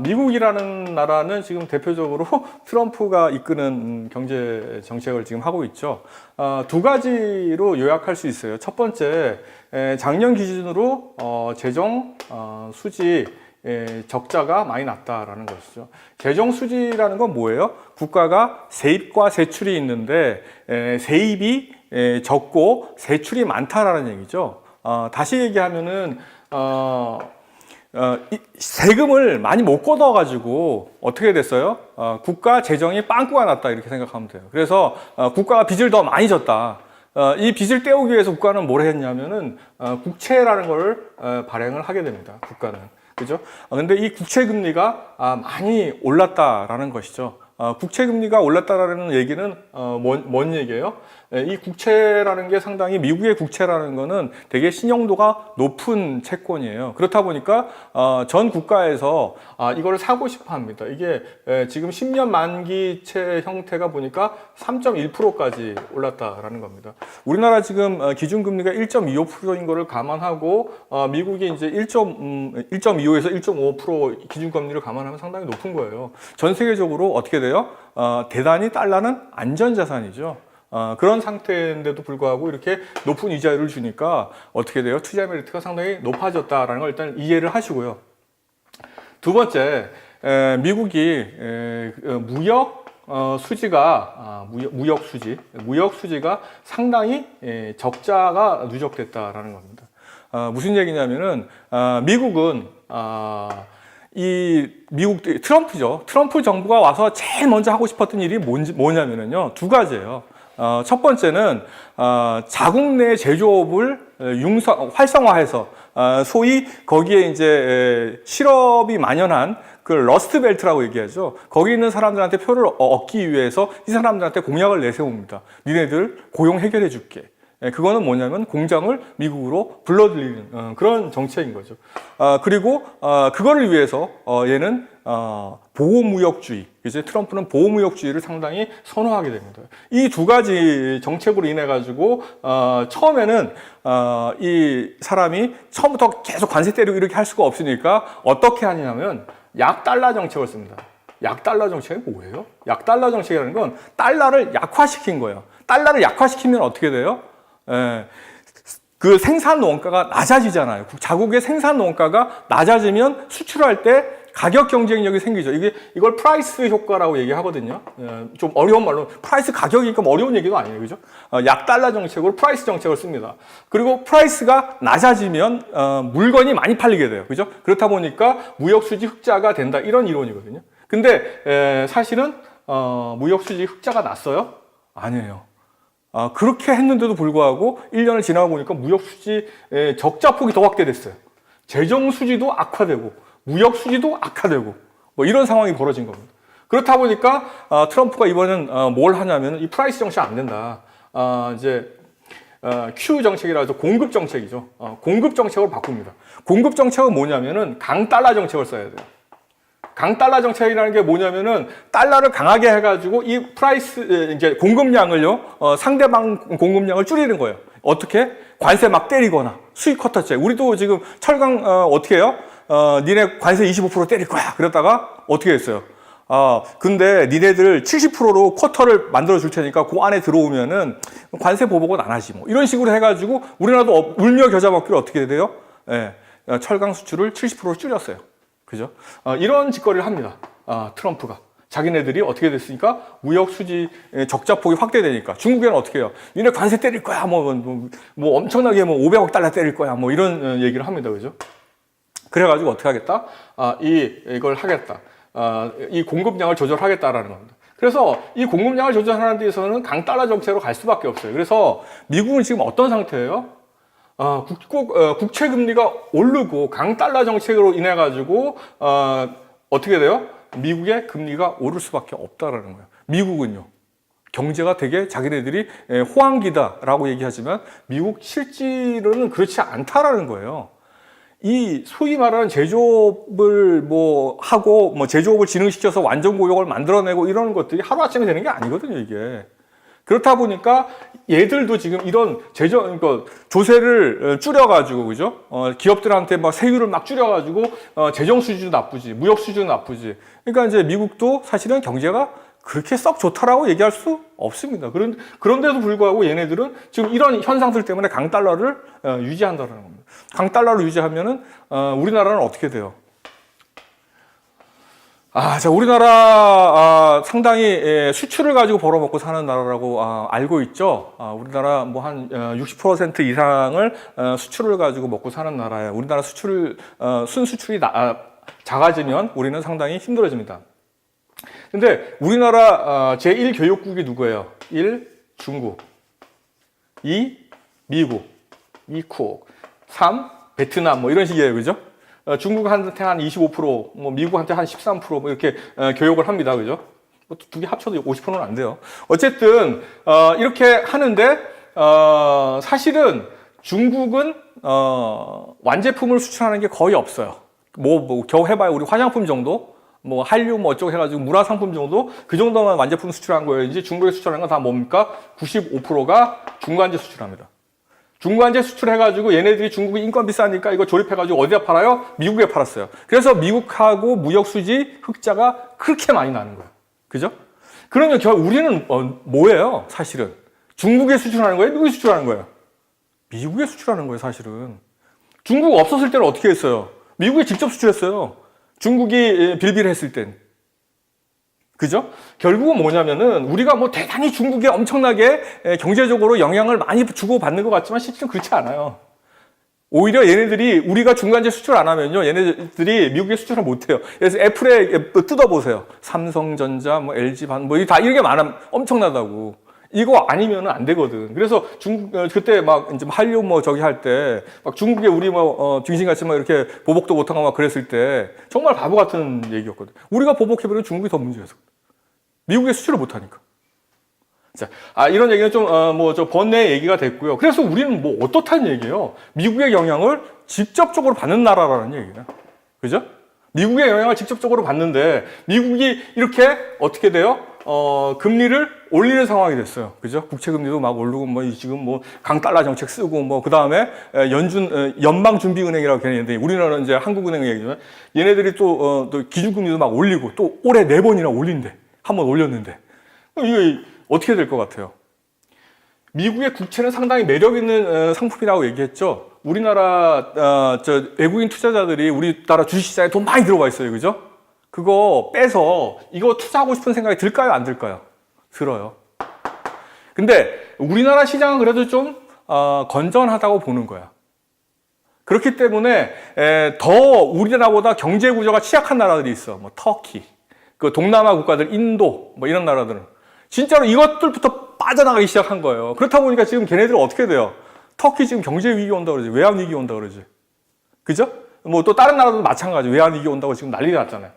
미국이라는 나라는 지금 대표적으로 트럼프가 이끄는 경제 정책을 지금 하고 있죠. 두 가지로 요약할 수 있어요. 첫 번째, 작년 기준으로 재정 수지 적자가 많이 났다라는 것이죠. 재정 수지라는 건 뭐예요? 국가가 세입과 세출이 있는데 세입이 적고 세출이 많다라는 얘기죠. 다시 얘기하면은 세금을 많이 못 걷어가지고 어떻게 됐어요? 국가 재정이 빵꾸가 났다 이렇게 생각하면 돼요. 그래서 국가가 빚을 더 많이 졌다. 이 빚을 떼우기 위해서 국가는 뭘 했냐면은 국채라는 걸 발행을 하게 됩니다. 국가는. 그죠? 근데 이 국채 금리가 많이 올랐다라는 것이죠. 국채 금리가 올랐다라는 얘기는 뭔 얘기예요? 이 국채라는 게 상당히 미국의 국채라는 거는 되게 신용도가 높은 채권이에요. 그렇다 보니까 전 국가에서 이거를 사고 싶어 합니다. 이게 지금 10년 만기채 형태가 보니까 3.1%까지 올랐다라는 겁니다. 우리나라 지금 기준금리가 1.25%인 거를 감안하고 미국이 이제 1.25에서 1.5% 기준금리를 감안하면 상당히 높은 거예요. 전 세계적으로 어떻게 돼요? 대단히 달러는 안전자산이죠. 그런 상태인데도 불구하고 이렇게 높은 이자율을 주니까 어떻게 돼요? 투자 메리트가 상당히 높아졌다라는 걸 일단 이해를 하시고요. 두 번째, 미국이 무역 수지가 상당히 적자가 누적됐다라는 겁니다. 무슨 얘기냐면은 미국은 미국 트럼프죠. 트럼프 정부가 와서 제일 먼저 하고 싶었던 일이 뭐냐면은요, 두 가지예요. 첫 번째는 자국 내 제조업을 활성화해서 소위 거기에 이제 실업이 만연한 그 러스트 벨트라고 얘기하죠. 거기 있는 사람들한테 표를 얻기 위해서 이 사람들한테 공약을 내세웁니다. 니네들 고용 해결해 줄게. 그거는 뭐냐면 공장을 미국으로 불러들이는 그런 정책인 거죠. 그리고 그거를 위해서 얘는 보호무역주의, 이제 트럼프는 보호무역주의를 상당히 선호하게 됩니다. 이 두 가지 정책으로 인해 가지고 처음에는 이 사람이 처음부터 계속 관세 때리고 이렇게 할 수가 없으니까 어떻게 하냐면 약달러 정책을 씁니다. 약달러 정책이 뭐예요? 약달러 정책이라는 건 달러를 약화시킨 거예요. 달러를 약화시키면 어떻게 돼요? 그 생산 원가가 낮아지잖아요. 자국의 생산 원가가 낮아지면 수출할 때 가격 경쟁력이 생기죠. 이걸 프라이스 효과라고 얘기하거든요. 좀 어려운 말로 프라이스 가격이니까 어려운 얘기도 아니에요. 그죠? 약달러 정책으로 프라이스 정책을 씁니다. 그리고 프라이스가 낮아지면 물건이 많이 팔리게 돼요. 그죠? 그렇다 보니까 무역 수지 흑자가 된다. 이런 이론이거든요. 근데 사실은 무역 수지 흑자가 났어요? 아니에요. 그렇게 했는데도 불구하고 1년을 지나고 보니까 무역 수지 적자 폭이 더 확대됐어요. 재정 수지도 악화되고 무역 수지도 악화되고 뭐 이런 상황이 벌어진 겁니다. 그렇다 보니까 트럼프가 이번엔 뭘 하냐면 이 프라이스 정책 안 된다. 이제 Q 정책이라 해서 공급 정책이죠. 공급 정책으로 바꿉니다. 공급 정책은 뭐냐면은 강달러 정책을 써야 돼요. 강달러 정책이라는 게 뭐냐면은 달러를 강하게 해가지고 이 프라이스 이제 공급량을요 상대방 공급량을 줄이는 거예요. 어떻게? 관세 막 때리거나 수입 쿼터제. 우리도 지금 철강 어떻게 해요? 니네 관세 25% 때릴 거야. 그랬다가 어떻게 했어요? 근데 니네들 70%로 쿼터를 만들어 줄 테니까 그 안에 들어오면은 관세 보복은 안 하지 뭐 이런 식으로 해가지고 우리나라도 울며 겨자 먹기로 어떻게 돼요? 철강 수출을 70%로 줄였어요. 그죠? 이런 짓거리를 합니다. 트럼프가. 자기네들이 어떻게 됐으니까 무역 수지 적자폭이 확대되니까 중국에는 어떻게 해요? 니네 관세 때릴 거야. 뭐 엄청나게 500억 달러 때릴 거야. 뭐 이런 얘기를 합니다. 그죠? 그래가지고 어떻게 하겠다? 이걸 하겠다. 이 공급량을 조절하겠다라는 겁니다. 그래서 이 공급량을 조절하는 데 있어서는 강달러 정책으로 갈 수밖에 없어요. 그래서 미국은 지금 어떤 상태예요? 국채 금리가 오르고 강달러 정책으로 인해 가지고 어떻게 돼요? 미국의 금리가 오를 수밖에 없다라는 거예요. 미국은요. 경제가 되게 자기네들이 호황기다라고 얘기하지만 미국 실질은 그렇지 않다라는 거예요. 이 소위 말하는 제조업을 하고 제조업을 진흥시켜서 완전 고용을 만들어내고 이런 것들이 하루아침에 되는 게 아니거든요, 이게. 그렇다 보니까 얘들도 지금 이런 그러니까 조세를 줄여가지고, 그죠? 기업들한테 막 세율을 막 줄여가지고, 재정 수준도 나쁘지, 무역 수준도 나쁘지. 그러니까 이제 미국도 사실은 경제가 그렇게 썩 좋다라고 얘기할 수 없습니다. 그런데도 불구하고 얘네들은 지금 이런 현상들 때문에 강달러를 유지한다는 겁니다. 강달러를 유지하면은, 우리나라는 어떻게 돼요? 자, 우리나라, 상당히, 수출을 가지고 벌어먹고 사는 나라라고, 알고 있죠. 우리나라 뭐 한 60% 이상을, 수출을 가지고 먹고 사는 나라예요. 우리나라 순수출이 작아지면 우리는 상당히 힘들어집니다. 근데 우리나라, 제1 교역국이 누구예요? 1. 중국. 2. 미국. 2. 쿡. 3. 베트남. 뭐 이런 식이에요. 그죠? 중국한테 한 25%, 뭐 미국한테 한 13%, 뭐 이렇게 교역을 합니다, 그죠? 두 개 합쳐도 50%는 안 돼요. 어쨌든 이렇게 하는데 사실은 중국은 완제품을 수출하는 게 거의 없어요. 뭐 겨우 해봐야 우리 화장품 정도, 뭐 한류 뭐 어쩌고 해가지고 문화상품 정도 그 정도만 완제품 수출한 거예요. 이제 중국에 수출하는 건 다 뭡니까? 95%가 중간재 수출합니다. 중간재 수출해가지고 얘네들이 중국이 인건 비싸니까 이거 조립해가지고 어디다 팔아요? 미국에 팔았어요. 그래서 미국하고 무역수지 흑자가 그렇게 많이 나는 거예요. 그죠? 그러면 우리는 뭐예요? 사실은. 중국에 수출하는 거예요? 미국에 수출하는 거예요? 미국에 수출하는 거예요, 사실은. 중국 없었을 때는 어떻게 했어요? 미국에 직접 수출했어요. 중국이 빌빌했을 땐. 그죠? 결국은 뭐냐면은 우리가 뭐 대단히 중국에 엄청나게 경제적으로 영향을 많이 주고받는 것 같지만 실제로 그렇지 않아요. 오히려 얘네들이 우리가 중간재 수출 안 하면요, 얘네들이 미국에 수출을 못 해요. 그래서 애플에 뜯어보세요. 삼성전자, 뭐 LG반, 뭐 다 이런 게 엄청나다고. 이거 아니면은 안 되거든. 그래서 그때 막 이제 한류 뭐 저기 할 때 막 중국에 우리 뭐 빙신같이 막 이렇게 보복도 못하고 막 그랬을 때 정말 바보 같은 얘기였거든. 우리가 보복해버리면 중국이 더 문제였어. 미국에 수출을 못하니까. 자, 이런 얘기는 좀, 번뇌의 얘기가 됐고요. 그래서 우리는 뭐 어떻다는 얘기예요? 미국의 영향을 직접적으로 받는 나라라는 얘기예요. 그죠? 미국의 영향을 직접적으로 받는데, 미국이 이렇게 어떻게 돼요? 금리를 올리는 상황이 됐어요. 그죠? 국채금리도 막 오르고, 뭐, 지금 뭐, 강달러 정책 쓰고, 뭐, 그 다음에, 연방준비은행이라고 걔네인데, 우리나라는 이제 한국은행 얘기지만, 얘네들이 또 기준금리도 막 올리고, 또 올해 4번이나 올린대. 한 번 올렸는데. 이게 어떻게 될 것 같아요? 미국의 국채는 상당히 매력 있는 상품이라고 얘기했죠. 우리나라 외국인 투자자들이 우리나라 주식시장에 돈 많이 들어와 있어요, 그죠? 그거 빼서 이거 투자하고 싶은 생각이 들까요, 안 들까요? 들어요. 근데 우리나라 시장은 그래도 좀 건전하다고 보는 거야. 그렇기 때문에 더 우리나라보다 경제 구조가 취약한 나라들이 있어. 뭐 터키, 그 동남아 국가들, 인도, 뭐 이런 나라들은 진짜로 이것들부터 빠져나가기 시작한 거예요. 그렇다 보니까 지금 걔네들은 어떻게 돼요? 터키 지금 경제 위기 온다 그러지, 외환 위기 온다 그러지, 그죠? 뭐 또 다른 나라도 마찬가지, 외환 위기 온다고 지금 난리 났잖아요.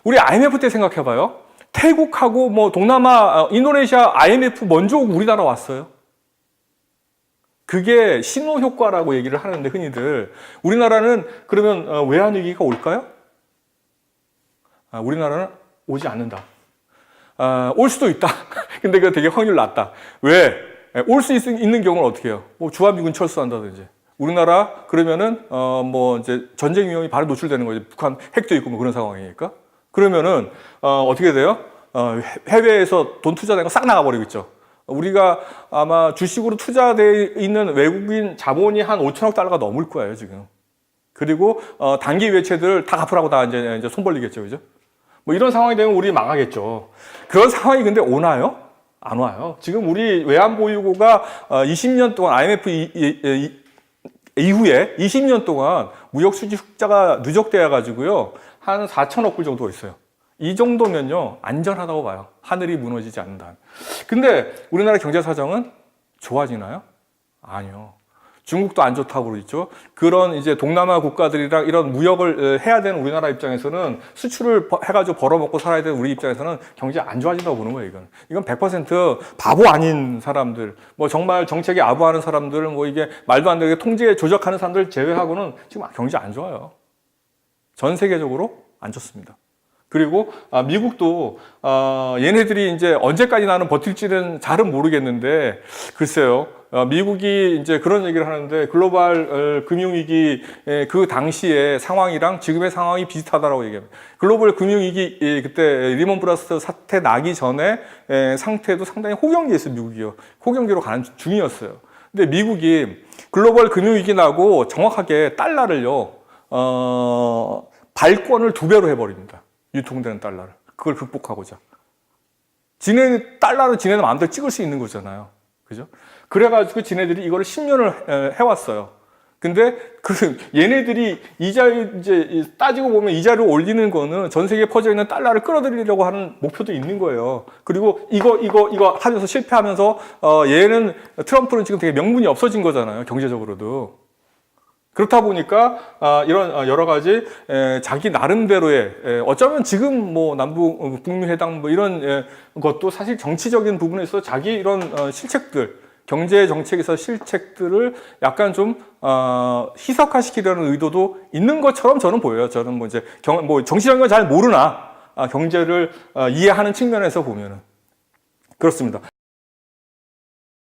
우리 IMF 때 생각해봐요. 태국하고 뭐 동남아, 인도네시아 IMF 먼저 우리나라 왔어요. 그게 신호 효과라고 얘기를 하는데 흔히들 우리나라는 그러면 외환 위기가 올까요? 우리나라는 오지 않는다. 올 수도 있다. 근데 그거 되게 확률 낮다. 왜? 올 수 있는 경우는 어떻게 해요? 뭐 주한미군 철수한다든지. 우리나라 그러면은 뭐 이제 전쟁 위험이 바로 노출되는 거죠. 북한 핵도 있고 뭐 그런 상황이니까. 그러면은 어떻게 돼요? 해외에서 돈 투자된 거 싹 나가버리겠죠. 우리가 아마 주식으로 투자되어 있는 외국인 자본이 한 5천억 달러가 넘을 거예요, 지금. 그리고 단기 외채들 다 갚으라고 다 이제 손 벌리겠죠, 그죠? 뭐 이런 상황이 되면 우리 망하겠죠. 그런 상황이 근데 오나요? 안 와요. 지금 우리 외환 보유고가 20년 동안 IMF 이후에 20년 동안 무역 수지 흑자가 누적되어 가지고요. 한 4천억 불 정도 있어요. 이 정도면요. 안전하다고 봐요. 하늘이 무너지지 않는다. 근데 우리나라 경제 사정은 좋아지나요? 아니요. 중국도 안 좋다고 그러죠. 그런 이제 동남아 국가들이랑 이런 무역을 해야 되는 우리나라 입장에서는 수출을 해가지고 벌어먹고 살아야 되는 우리 입장에서는 경제 안 좋아진다고 보는 거예요, 이건 100% 바보 아닌 사람들, 뭐 정말 정책에 아부하는 사람들, 뭐 이게 말도 안 되게 통제 조작하는 사람들 제외하고는 지금 경제 안 좋아요. 전 세계적으로 안 좋습니다. 그리고 미국도 얘네들이 이제 언제까지 나는 버틸지는 잘은 모르겠는데 글쎄요. 미국이 이제 그런 얘기를 하는데 글로벌 금융위기 그 당시의 상황이랑 지금의 상황이 비슷하다라고 얘기합니다. 글로벌 금융위기 그때 리먼 브라더스 사태 나기 전에 상태도 상당히 호경기였어요. 미국이요. 호경기로 가는 중이었어요. 근데 미국이 글로벌 금융위기 나고 정확하게 달러를요. 발권을 2배로 해버립니다. 유통되는 달러를. 그걸 극복하고자. 달러는 지네들 마음대로 찍을 수 있는 거잖아요. 그죠? 그래가지고 지네들이 이거를 10년을 해왔어요. 근데 얘네들이 이제 따지고 보면 이자를 올리는 거는 전 세계에 퍼져 있는 달러를 끌어들이려고 하는 목표도 있는 거예요. 그리고 이거 하면서 실패하면서, 얘는, 트럼프는 지금 되게 명분이 없어진 거잖아요. 경제적으로도. 그렇다 보니까 이런 여러 가지 자기 나름대로의 어쩌면 지금 뭐 남북 북미 회담 뭐 이런 것도 사실 정치적인 부분에서 자기 이런 실책들 경제 정책에서 실책들을 약간 좀 희석화시키려는 의도도 있는 것처럼 저는 보여요. 저는 뭐 이제 뭐 정치적인 건 잘 모르나 경제를 이해하는 측면에서 보면은 그렇습니다.